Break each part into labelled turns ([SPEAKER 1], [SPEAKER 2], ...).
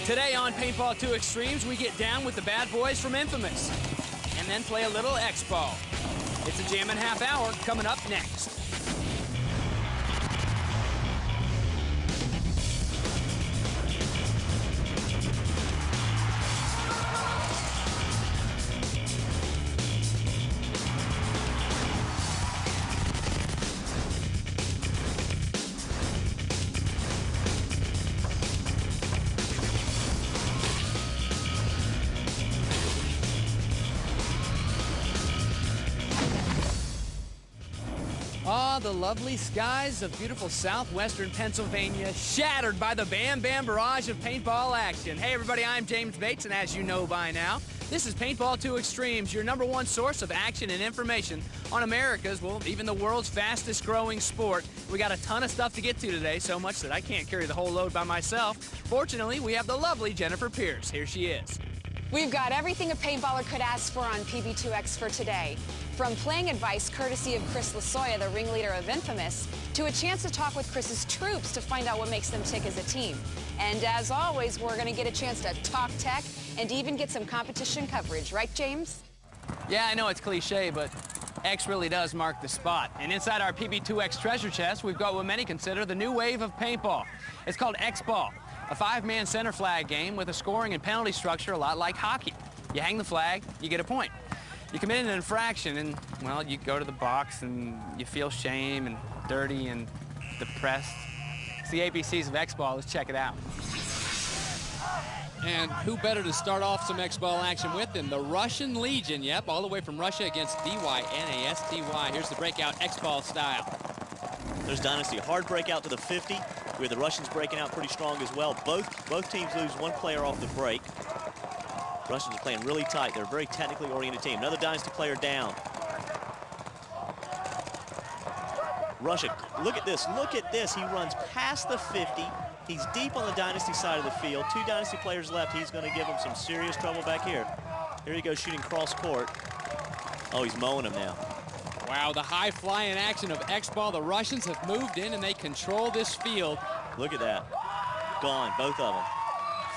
[SPEAKER 1] Today on Paintball 2 Extremes, we get down with the bad boys from Infamous and then play a little X-Ball. It's a jammin' half hour coming up next. The lovely skies of beautiful southwestern Pennsylvania shattered by the Bam Bam barrage of paintball action. Hey everybody, I'm James Bates, and as you know by now, this is Paintball 2 Extremes, your #1 source of action and information on America's, well, even the world's fastest growing sport. We got a ton of stuff to get to today, so much that I can't carry the whole load by myself. Fortunately, we have the lovely Jennifer Pierce. Here she is.
[SPEAKER 2] We've got everything a paintballer could ask for on Pb2X for today. From playing advice courtesy of Chris Lasoya, the ringleader of Infamous, to a chance to talk with Chris's troops to find out what makes them tick as a team. And as always, we're going to get a chance to talk tech and even get some competition coverage. Right, James?
[SPEAKER 1] Yeah, I know it's cliche, but X really does mark the spot. And inside our Pb2X treasure chest, we've got what many consider the new wave of paintball. It's called X-Ball, a 5-man center flag game with a scoring and penalty structure a lot like hockey. You hang the flag, you get a point. You commit an infraction and, well, you go to the box and you feel shame and dirty and depressed. It's the ABCs of X-Ball. Let's check it out.
[SPEAKER 3] And who better to start off some X-Ball action with than the Russian Legion? Yep, all the way from Russia against DYNASTY. Here's the breakout X-Ball style.
[SPEAKER 4] There's Dynasty, hard breakout to the 50. We have the Russians breaking out pretty strong as well. Both teams lose one player off the break. Russians are playing really tight. They're a very technically oriented team. Another Dynasty player down. Russia, look at this. Look at this. He runs past the 50. He's deep on the Dynasty side of the field. 2 Dynasty players left. He's going to give him some serious trouble back here. Here he goes shooting cross court. Oh, he's mowing him now.
[SPEAKER 3] Wow, the high-flying action of X-Ball. The Russians have moved in and they control this field.
[SPEAKER 4] Look at that. Gone, both of them.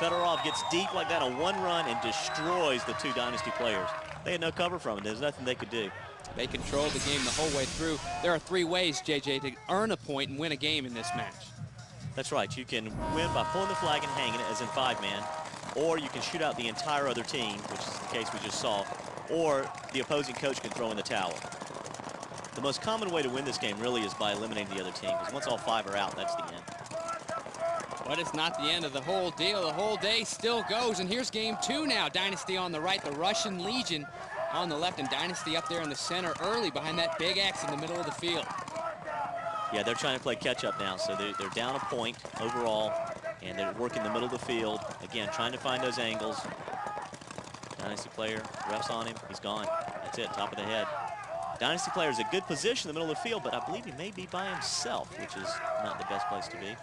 [SPEAKER 4] Fedorov gets deep like that on one run and destroys the 2 Dynasty players. They had no cover from it. There's nothing they could do.
[SPEAKER 3] They controlled the game the whole way through. There are 3 ways, JJ, to earn a point and win a game in this match.
[SPEAKER 4] That's right. You can win by pulling the flag and hanging it, as in 5-man, or you can shoot out the entire other team, which is the case we just saw, or the opposing coach can throw in the towel. The most common way to win this game really is by eliminating the other team, because once all 5 are out, that's the end.
[SPEAKER 3] But it's not the end of the whole deal. The whole day still goes, and here's game 2 now. Dynasty on the right, the Russian Legion on the left, and Dynasty up there in the center early behind that big X in the middle of the field.
[SPEAKER 4] Yeah, they're trying to play catch-up now, so they're down a point overall, and they're working the middle of the field. Again, trying to find those angles. Dynasty player, ref's on him, he's gone. That's it, top of the head. Dynasty player is a good position in the middle of the field, but I believe he may be by himself, which is not the best place to be.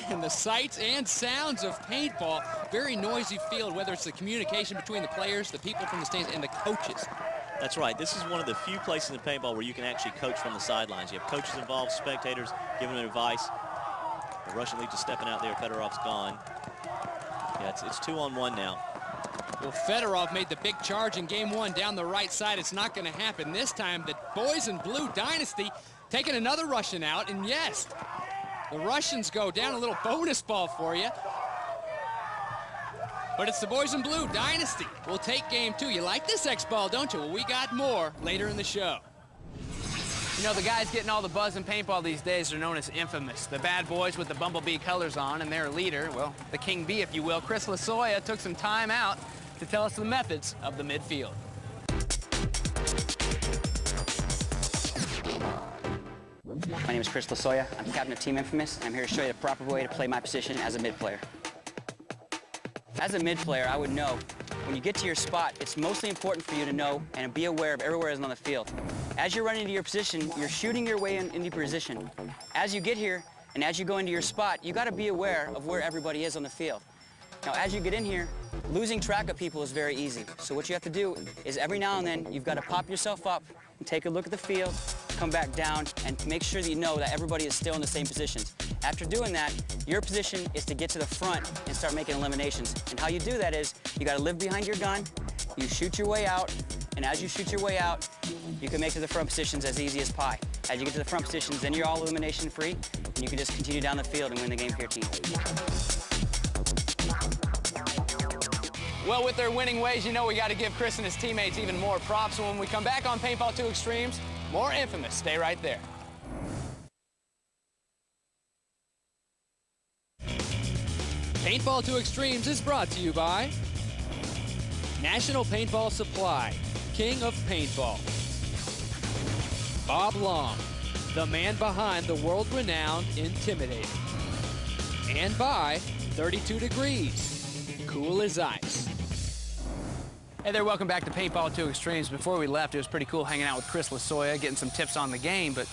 [SPEAKER 3] And the sights and sounds of paintball, very noisy field, whether it's the communication between the players, the people from the stands, and the coaches.
[SPEAKER 4] That's right. This is one of the few places in paintball where you can actually coach from the sidelines. You have coaches involved, spectators giving them advice. The Russian Legion stepping out there. Fedorov's gone. Yeah, it's 2-on-1 now.
[SPEAKER 3] Well, Fedorov made the big charge in game 1 down the right side. It's not going to happen this time. The boys in blue, Dynasty, taking another Russian out, and yes, the Russians go down. A little bonus ball for you. But it's the boys in blue, Dynasty. We'll take game 2. You like this X-Ball, don't you? Well, we got more later in the show.
[SPEAKER 1] You know, the guys getting all the buzz in paintball these days are known as Infamous. The bad boys with the bumblebee colors on, and their leader, well, the king bee, if you will, Chris Lasoya, took some time out to tell us the methods of the midfield.
[SPEAKER 5] My name is Chris Lasoya. I'm captain of Team Infamous, and I'm here to show you the proper way to play my position as a mid player. As a mid player, I would know when you get to your spot, it's mostly important for you to know and be aware of everywhere is on the field. As you're running into your position, you're shooting your way into position. As you get here and as you go into your spot, you got to be aware of where everybody is on the field. Now, as you get in here, losing track of people is very easy. So what you have to do is every now and then, you've got to pop yourself up and take a look at the field, come back down, and make sure that you know that everybody is still in the same positions. After doing that, your position is to get to the front and start making eliminations. And how you do that is you got to live behind your gun, you shoot your way out, and as you shoot your way out, you can make to the front positions as easy as pie. As you get to the front positions, then you're all elimination free, and you can just continue down the field and win the game for your team.
[SPEAKER 1] Well, with their winning ways, you know we got to give Chris and his teammates even more props. When we come back on Paintball 2 Extremes, more Infamous. Stay right there.
[SPEAKER 3] Paintball 2 Extremes is brought to you by National Paintball Supply, King of Paintball. Bob Long, the man behind the world-renowned Intimidator. And by 32 Degrees, cool as ice.
[SPEAKER 1] Hey there, welcome back to Paintball 2 Extremes. Before we left, it was pretty cool hanging out with Chris Lasoya, getting some tips on the game, but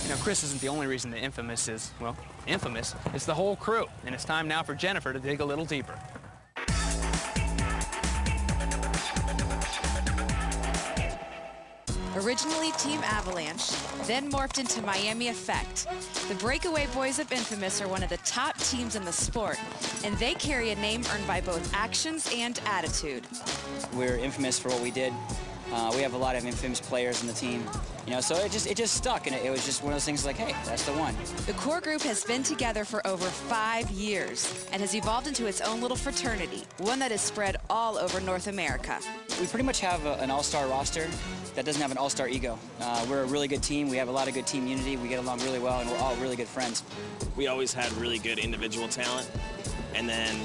[SPEAKER 1] you know, Chris isn't the only reason that Infamous is, well, infamous. It's the whole crew, and it's time now for Jennifer to dig a little deeper.
[SPEAKER 6] Originally Team Avalanche, then morphed into Miami Effect. The Breakaway Boys of Infamous are one of the top teams in the sport, and they carry a name earned by both actions and attitude.
[SPEAKER 5] We're infamous for what we did. We have a lot of infamous players in the team, you know, so it just stuck, and it was just one of those things like, hey, that's the one.
[SPEAKER 6] The core group has been together for over 5 years and has evolved into its own little fraternity, one that is spread all over North America.
[SPEAKER 5] We pretty much have an all-star roster that doesn't have an all-star ego. We're a really good team. We have a lot of good team unity. We get along really well, and we're all really good friends.
[SPEAKER 7] We always had really good individual talent, and then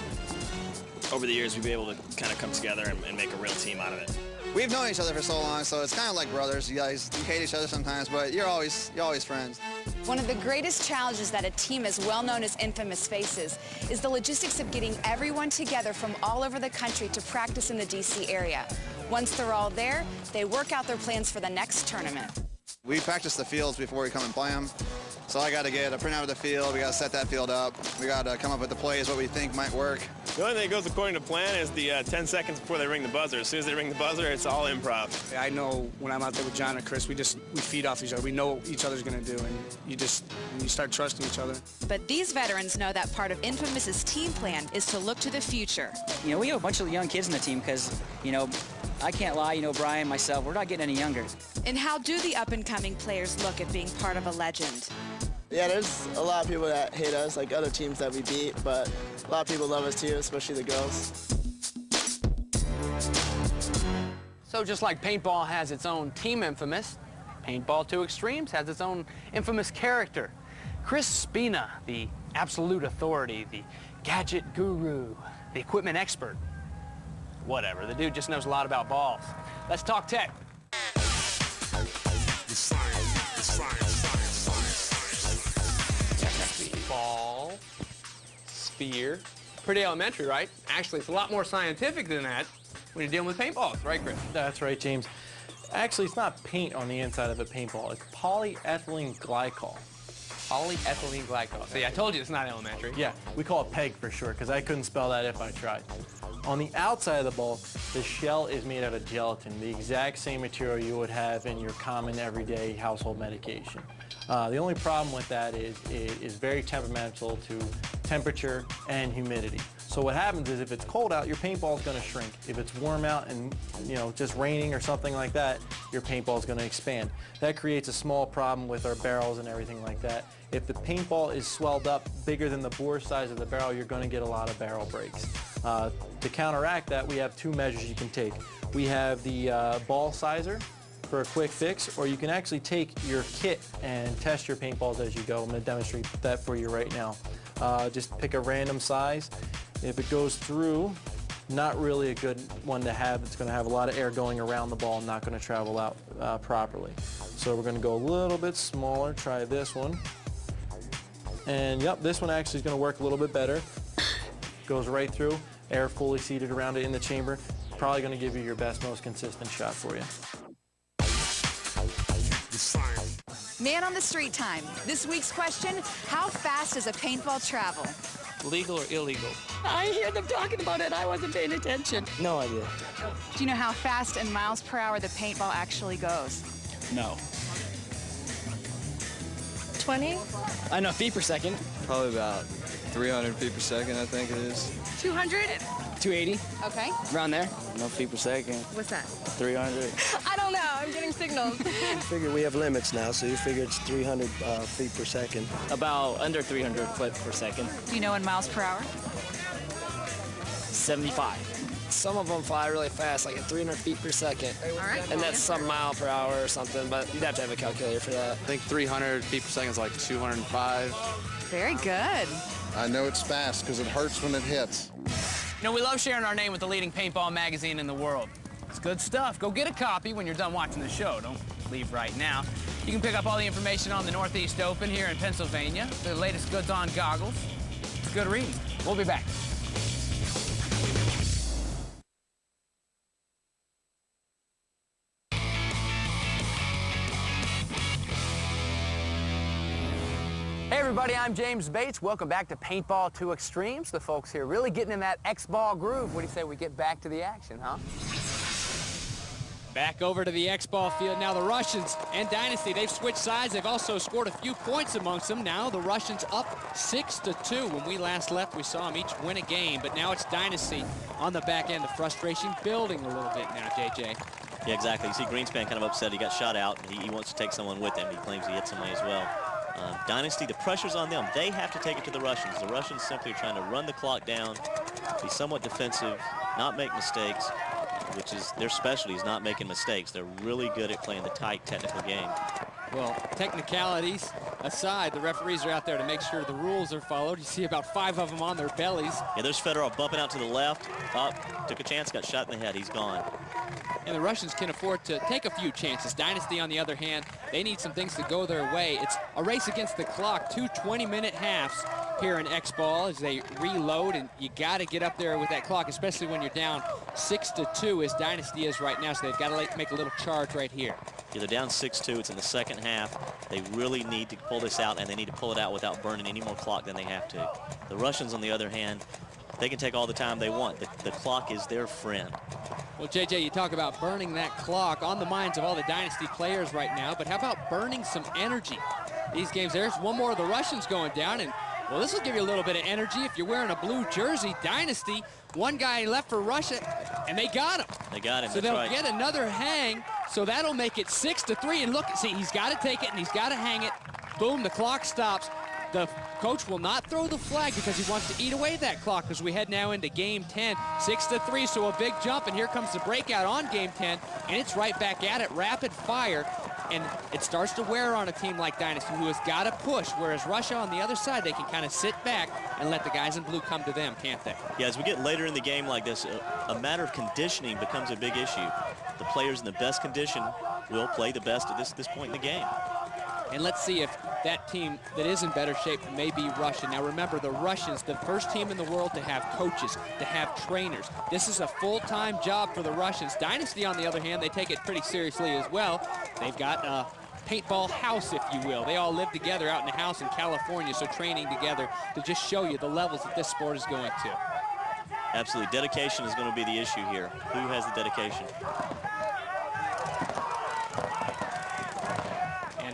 [SPEAKER 7] over the years we've been able to kind of come together and make a real team out of it.
[SPEAKER 8] We've known each other for so long, so it's kind of like brothers. You guys, you hate each other sometimes, but you're always friends.
[SPEAKER 2] One of the greatest challenges that a team as well known as Infamous faces is the logistics of getting everyone together from all over the country to practice in the DC area. Once they're all there, they work out their plans for the next tournament.
[SPEAKER 8] We practice the fields before we come and play them. So I got to get a printout of the field. We got to set that field up. We got to come up with the plays, what we think might work.
[SPEAKER 7] The only thing that goes according to plan is the 10 seconds before they ring the buzzer. As soon as they ring the buzzer, it's all improv.
[SPEAKER 9] I know when I'm out there with John or Chris, we feed off each other. We know what each other's going to do, and you start trusting each other.
[SPEAKER 6] But these veterans know that part of Infamous's team plan is to look to the future.
[SPEAKER 5] You know, we have a bunch of young kids in the team because, you know, I can't lie, you know, Brian, myself, we're not getting any younger.
[SPEAKER 6] And how do the up-and-coming players look at being part of a legend?
[SPEAKER 10] Yeah, there's a lot of people that hate us, like other teams that we beat, but a lot of people love us too, especially the girls.
[SPEAKER 1] So just like Paintball has its own Team Infamous, Paintball 2 Extremes has its own infamous character. Chris Spina, the absolute authority, the gadget guru, the equipment expert. Whatever, the dude just knows a lot about balls. Let's talk tech. Ball, sphere. Pretty elementary, right? Actually, it's a lot more scientific than that when you're dealing with paintballs, right, Chris?
[SPEAKER 11] That's right, James. Actually, it's not paint on the inside of a paintball. It's polyethylene glycol.
[SPEAKER 1] Polyethylene glycol. See, I told you it's not elementary.
[SPEAKER 11] Yeah, we call it PEG for short, because I couldn't spell that if I tried. On the outside of the ball, the shell is made out of gelatin, the exact same material you would have in your common everyday household medication. The only problem with that is it is very temperamental to temperature and humidity. So what happens is if it's cold out, your paintball is going to shrink. If it's warm out and, you know, just raining or something like that, your paintball is going to expand. That creates a small problem with our barrels and everything like that. If the paintball is swelled up bigger than the bore size of the barrel, you're going to get a lot of barrel breaks. To counteract that, we have two measures you can take. We have the ball sizer for a quick fix, or you can actually take your kit and test your paintballs as you go. I'm going to demonstrate that for you right now. Just pick a random size. If it goes through, not really a good one to have. It's going to have a lot of air going around the ball and not going to travel out properly. So we're going to go a little bit smaller. Try this one. And yep, this one actually is going to work a little bit better. Goes right through, air fully seated around it in the chamber. Probably going to give you your best, most consistent shot for you.
[SPEAKER 2] Man on the street time. This week's question, how fast does a paintball travel?
[SPEAKER 3] Legal or illegal?
[SPEAKER 6] I hear them talking about it. I wasn't paying attention.
[SPEAKER 10] No idea.
[SPEAKER 2] Do you know how fast in miles per hour the paintball actually goes?
[SPEAKER 10] No.
[SPEAKER 12] 20?
[SPEAKER 10] I know feet per second.
[SPEAKER 12] Probably about 300 feet per second, I think it is.
[SPEAKER 13] 200?
[SPEAKER 10] 280.
[SPEAKER 13] Okay.
[SPEAKER 10] Around there. No feet per second.
[SPEAKER 13] What's that?
[SPEAKER 10] 300.
[SPEAKER 13] I don't know. I'm getting signals.
[SPEAKER 14] I figure we have limits now, so you figure it's 300 feet per second.
[SPEAKER 10] About under 300 foot per second.
[SPEAKER 6] Do you know in miles per hour?
[SPEAKER 10] 75. Some of them fly really fast, like at 300 feet per second.
[SPEAKER 13] All right.
[SPEAKER 10] And that's some mile per hour or something, but you'd have to have a calculator for that.
[SPEAKER 15] I think 300 feet per second is like 205.
[SPEAKER 6] Very good.
[SPEAKER 16] I know it's fast because it hurts when it hits.
[SPEAKER 1] You know, we love sharing our name with the leading paintball magazine in the world. It's good stuff. Go get a copy when you're done watching the show. Don't leave right now. You can pick up all the information on the Northeast Open here in Pennsylvania, the latest goods on goggles. It's good reading. We'll be back. Hey everybody, I'm James Bates. Welcome back to Paintball 2 Extremes. The folks here really getting in that X-ball groove. What do you say we get back to the action, huh?
[SPEAKER 3] Back over to the X-ball field. Now the Russians and Dynasty, they've switched sides. They've also scored a few points amongst them. Now the Russians up 6-2. When we last left, we saw them each win a game, but now it's Dynasty on the back end. The frustration building a little bit now, JJ.
[SPEAKER 4] Yeah, exactly. You see Greenspan kind of upset. He got shot out. He wants to take someone with him. He claims he hit somebody as well. Dynasty, the pressure's on them. They have to take it to the Russians. The Russians simply are trying to run the clock down, be somewhat defensive, not make mistakes, which is their specialty, is not making mistakes. They're really good at playing the tight, technical game.
[SPEAKER 3] Well, technicalities aside, the referees are out there to make sure the rules are followed. You see about 5 of them on their bellies.
[SPEAKER 4] Yeah, there's Fedorov bumping out to the left, up, took a chance, got shot in the head. He's gone.
[SPEAKER 3] And the Russians can afford to take a few chances. Dynasty, on the other hand, they need some things to go their way. It's a race against the clock, 2 20-minute halves here in X-ball as they reload, and you got to get up there with that clock, especially when you're down 6-2 as Dynasty is right now, so they've got to make a little charge right here.
[SPEAKER 4] Yeah, they're down 6-2. It's in the second half. They really need to pull this out, and they need to pull it out without burning any more clock than they have to. The Russians, on the other hand, they can take all the time they want. The clock is their friend.
[SPEAKER 3] Well, JJ, you talk about burning that clock on the minds of all the Dynasty players right now, but how about burning some energy? These games, there's one more of the Russians going down, and well, this will give you a little bit of energy if you're wearing a blue jersey. Dynasty, one guy left for Russia, and they got him.
[SPEAKER 4] They got him,
[SPEAKER 3] so
[SPEAKER 4] that's right.
[SPEAKER 3] They'll get another hang, so that'll make it 6-3, and look, see, he's got to take it, and he's got to hang it. Boom, the clock stops. The coach will not throw the flag because he wants to eat away that clock as we head now into game 10. 6-3, so a big jump, and here comes the breakout on game 10, and it's right back at it, rapid fire, and it starts to wear on a team like Dynasty who has got to push, whereas Russia on the other side, they can kind of sit back and let the guys in blue come to them, can't they?
[SPEAKER 4] Yeah, as we get later in the game like this, a matter of conditioning becomes a big issue. The players in the best condition will play the best at this point in the game.
[SPEAKER 3] And let's see if that team that is in better shape may be Russia. Now remember, the Russians, the first team in the world to have coaches, to have trainers. This is a full-time job for the Russians. Dynasty, on the other hand, they take it pretty seriously as well. They've got a paintball house, if you will. They all live together out in a house in California, so training together to just show you the levels that this sport is going to.
[SPEAKER 4] Absolutely. Dedication is going to be the issue here. Who has the dedication?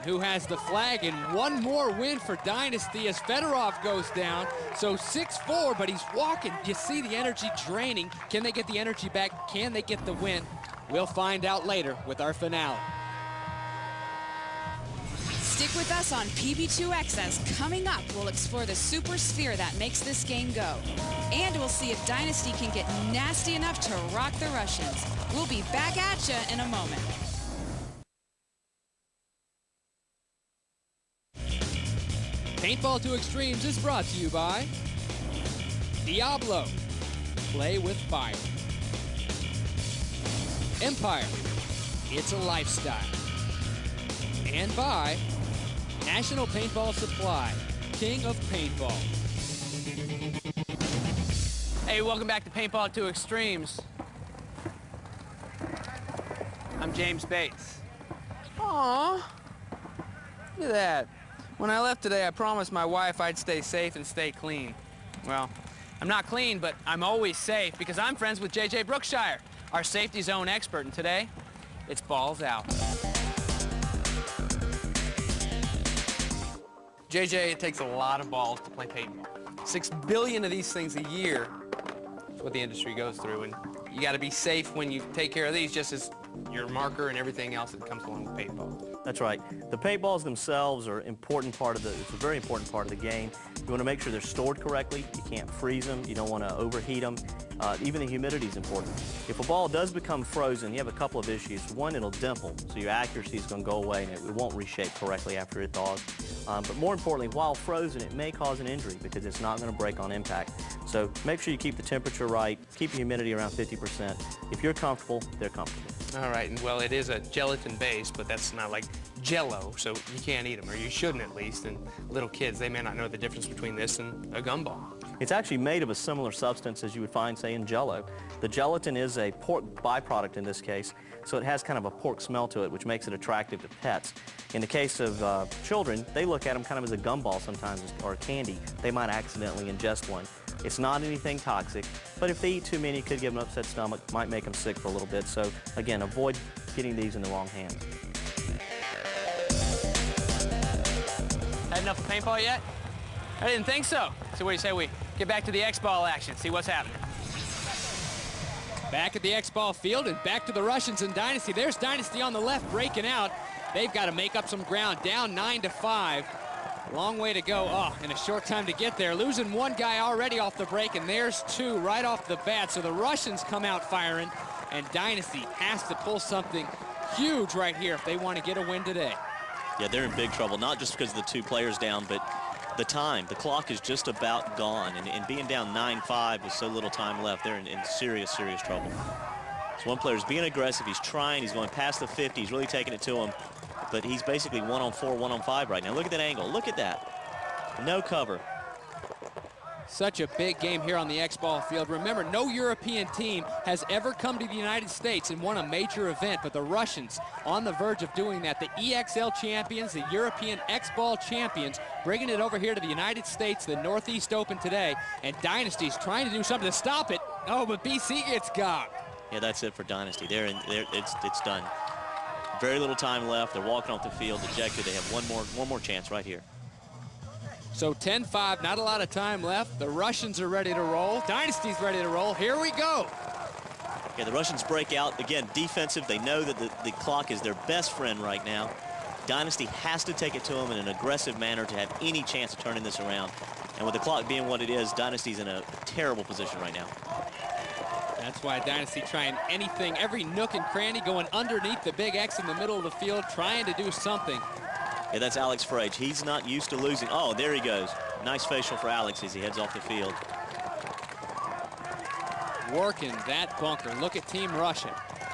[SPEAKER 3] Who has the flag, and one more win for Dynasty as Fedorov goes down. So 6-4, but he's walking. You see the energy draining. Can they get the energy back? Can they get the win? We'll find out later with our finale.
[SPEAKER 6] Stick with us on Pb2X as coming up, we'll explore the super sphere that makes this game go. And we'll see if Dynasty can get nasty enough to rock the Russians. We'll be back at you in a moment.
[SPEAKER 3] Paintball 2 Extremes is brought to you by Diablo, play with fire. Empire, it's a lifestyle. And by National Paintball Supply, king of paintball.
[SPEAKER 1] Hey, welcome back to Paintball 2 Extremes. I'm James Bates. Aww, look at that. When I left today, I promised my wife I'd stay safe and stay clean. Well, I'm not clean, but I'm always safe because I'm friends with JJ Brookshire, our safety zone expert, and today, it's balls out.
[SPEAKER 17] JJ, it takes a lot of balls to play paintball. 6 billion of these things a year is what the industry goes through, and you got to be safe when you take care of these, just as your marker and everything else that comes along with paintball.
[SPEAKER 4] That's right. The paintballs themselves are an important part of it's a very important part of the game. You want to make sure they're stored correctly. You can't freeze them. You don't want to overheat them. Even the humidity is important. If a ball does become frozen, you have a couple of issues. One, it'll dimple, so your accuracy is going to go away and it won't reshape correctly after it thaws. But more importantly, while frozen, it may cause an injury because it's not going to break on impact. So make sure you keep the temperature right, keep the humidity around 50%. If you're comfortable, they're comfortable.
[SPEAKER 17] All right, and well, it is a gelatin base, but that's not like Jell-O, so you can't eat them, or you shouldn't at least. And little kids, they may not know the difference between this and a gumball.
[SPEAKER 4] It's actually made of a similar substance as you would find, say, in Jell-O. The gelatin is a pork byproduct in this case, so it has kind of a pork smell to it, which makes it attractive to pets. In the case of children, they look at them kind of as a gumball sometimes, or a candy. They might accidentally ingest one. It's not anything toxic, but if they eat too many, it could give them an upset stomach, might make them sick for a little bit. So again, avoid getting these in the wrong hands.
[SPEAKER 1] Had enough of paintball yet? I didn't think so. So what do you say we get back to the X-ball action, see what's happening?
[SPEAKER 3] Back at the X-ball field and back to the Russians and Dynasty. There's Dynasty on the left breaking out. They've got to make up some ground, down 9-5. Long way to go. Oh, and a short time to get there. Losing one guy already off the break, and there's two right off the bat. So the Russians come out firing, and Dynasty has to pull something huge right here if they want to get a win today.
[SPEAKER 4] Yeah, they're in big trouble, not just because of the two players down, but the time. The clock is just about gone, and being down 9-5 with so little time left, they're in serious, serious trouble. So one player's being aggressive. He's trying. He's going past the 50. He's really taking it to him. But he's basically 1-on-4, 1-on-5 right now. Look at that angle. Look at that. No cover.
[SPEAKER 3] Such a big game here on the X-ball field. Remember, no European team has ever come to the United States and won a major event, but the Russians on the verge of doing that. The EXL champions, the European X-ball champions, bringing it over here to the United States, the Northeast Open today, and Dynasty's trying to do something to stop it. Oh, but BC gets got.
[SPEAKER 4] Yeah, that's it for Dynasty. It's done. Very little time left. They're walking off the field, ejected. They have one more chance right here.
[SPEAKER 3] So 10-5, not a lot of time left. The Russians are ready to roll. Dynasty's ready to roll. Here we go.
[SPEAKER 4] Yeah, the Russians break out. Again, defensive. They know that the clock is their best friend right now. Dynasty has to take it to them in an aggressive manner to have any chance of turning this around. And with the clock being what it is, Dynasty's in a terrible position right now.
[SPEAKER 3] That's why Dynasty trying anything, every nook and cranny, going underneath the big X in the middle of the field, trying to do something.
[SPEAKER 4] Yeah, that's Alex Frage. He's not used to losing. Oh, there he goes. Nice facial for Alex as he heads off the field.
[SPEAKER 3] Working that bunker. Look at Team Russian.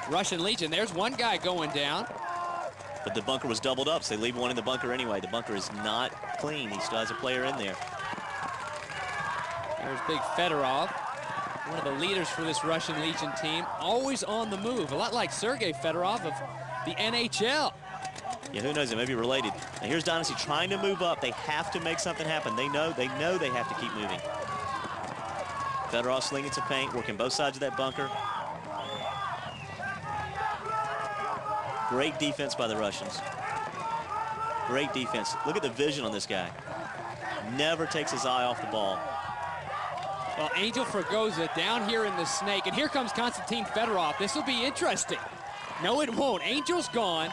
[SPEAKER 3] Russian Legion, there's one guy going down.
[SPEAKER 4] But the bunker was doubled up, so they leave one in the bunker anyway. The bunker is not clean. He still has a player in there.
[SPEAKER 3] There's big Fedorov, one of the leaders for this Russian Legion team, always on the move, a lot like Sergei Fedorov of the NHL.
[SPEAKER 4] Yeah, who knows, it may be related. Now here's Dynasty trying to move up. They have to make something happen. They know they have to keep moving. Fedorov slinging some paint, working both sides of that bunker. Great defense by the Russians. Great defense. Look at the vision on this guy. Never takes his eye off the ball.
[SPEAKER 3] Well, Angel Fragoza down here in the snake, and here comes Konstantin Fedorov. This will be interesting. No, it won't. Angel's gone.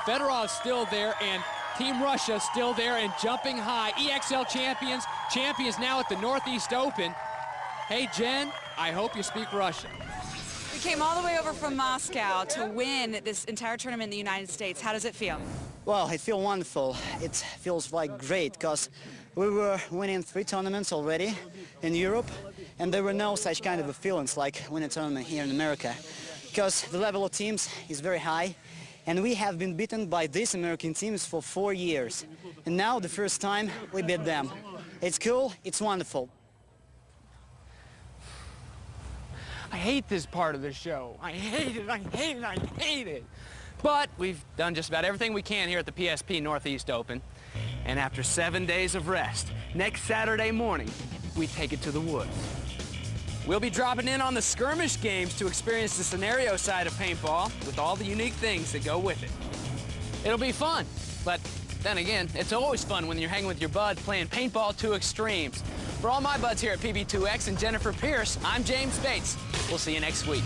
[SPEAKER 3] Fedorov's still there, and Team Russia still there and jumping high. EXL champions now at the Northeast Open. Hey, Jen, I hope you speak Russian.
[SPEAKER 6] We came all the way over from Moscow to win this entire tournament in the United States. How does it feel?
[SPEAKER 18] Well, it feels wonderful. It feels like great because we were winning 3 tournaments already in Europe, and there were no such kind of feelings like winning a tournament here in America, because the level of teams is very high, and we have been beaten by these American teams for 4 years, and now the first time we beat them. It's cool, it's wonderful.
[SPEAKER 1] I hate this part of the show. I hate it, I hate it, I hate it. But we've done just about everything we can here at the PSP Northeast Open. And after 7 days of rest, next Saturday morning, we take it to the woods. We'll be dropping in on the skirmish games to experience the scenario side of paintball with all the unique things that go with it. It'll be fun, but Then again, it's always fun when you're hanging with your buds playing paintball to extremes. For all my buds here at Pb2X and Jennifer Pierce, I'm James Bates. We'll see you next week.